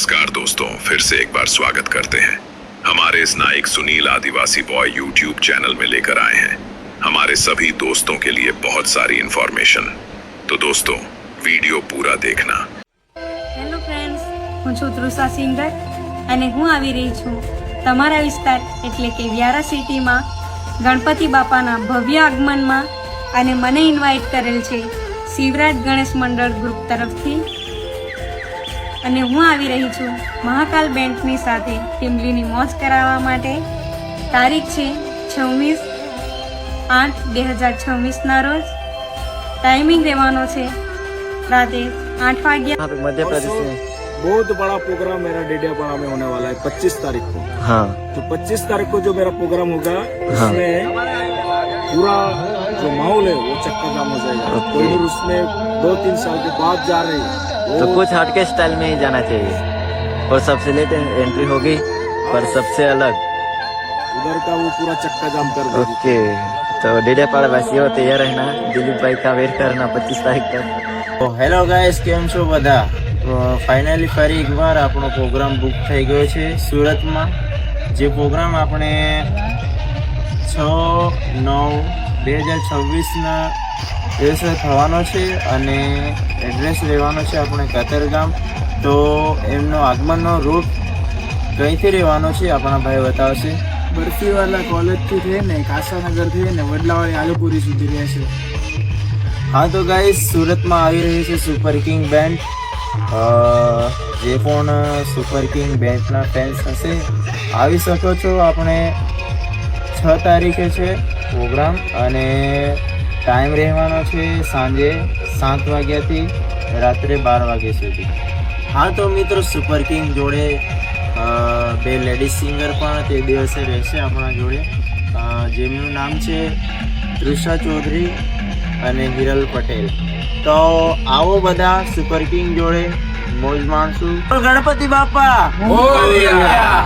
नमस्कार दोस्तों, फिर से एक बार स्वागत करते हैं। हमारे इस नायक सुनील आदिवासी बॉय यूट्यूब चैनल में लेकर आए हैं हमारे सभी दोस्तों के लिए बहुत सारी इंफॉर्मेशन। तो दोस्तों, वीडियो पूरा देखना। હેલો ફ્રેન્ડ્સ, હું છું તૃષા સિંગર અને હું આવી રહી છું તમારા વિસ્તાર એટલે કે વ્યારા સિટીમાં ગણપતિ બાપાના ભવ્ય આગમનમાં અને મને ઇન્વાઇટ કરેલ છે શિવરાજ ગણેશ મંડળ ગ્રુપ તરફથી અને હું આવી રહી છું મહાકાલ બેન્ડની સાથે ટીમલીની મોજ કરાવવા માટે। તારીખ છે 26/8/2026ના રોજ। टाइमिंग રહેવાનો છે रात 8 वाग्या। मध्य प्रदेश में बहुत बड़ा प्रोग्राम मेरा डेडियापाड़ा में होने वाला है 25 तारीख को। हाँ, तो 25 तारीख को जो मेरा प्रोग्राम होगा हाँ। उसमें पूरा जो माहौल है वो चक्का जाम हो जाएगा। कोई भी उसमें 2-3 साल के बाद जा रही है तो कुछ हटके स्टाइल में ही जाना चाहिए और सबसे लेट एंट्री होगी पर सबसे अलग। उधर का वो पूरा चक्का जाम कर देगी। ओके, तो डेडियापाड़ा वासियों तैयार रहना, दिलीप भाई का वेट करना 25 तारीख तक। તો હેલો ગાઈસ, કેમ છો બધા? ફાઇનલી ફરી એકવાર આપણો પ્રોગ્રામ બુક થઈ ગયો છે સુરતમાં। જે પ્રોગ્રામ આપણે 6/9/2026ના દિવસે થવાનો છે અને એડ્રેસ લેવાનો છે આપણે કતરગામ। તો એમનો આગમનનો રૂટ કઈથી રહેવાનો છે આપણા ભાઈ બતાવશે। બરફીવાલા કોલેજથી થઈને કાસાનગરથી થઈને વડલાવાળી આલુપુરી સુધી રહેશે। હા, તો ગાઈસ સુરતમાં આવી રહી છે સુપર કિંગ બેન્ડ। જે પણ સુપર કિંગ બેન્ડના ફેન્સ હશે આવી શકો છો। આપણે 6 તારીખે છે પ્રોગ્રામ અને ટાઈમ રહેવાનો છે સાંજે 7 વાગ્યાથી રાત્રે 12 વાગ્યા સુધી। હા, તો મિત્રો સુપર કિંગ જોડે 2 લેડીઝ સિંગર પણ તે દિવસે રહેશે આપણા જોડે, જેમનું નામ છે તૃષા ચૌધરી અને હિરલ પટેલ। તો આવો બધા સુપર કિંગ જોડે મોજ માણશું। ગણપતિ બાપા મોરયા।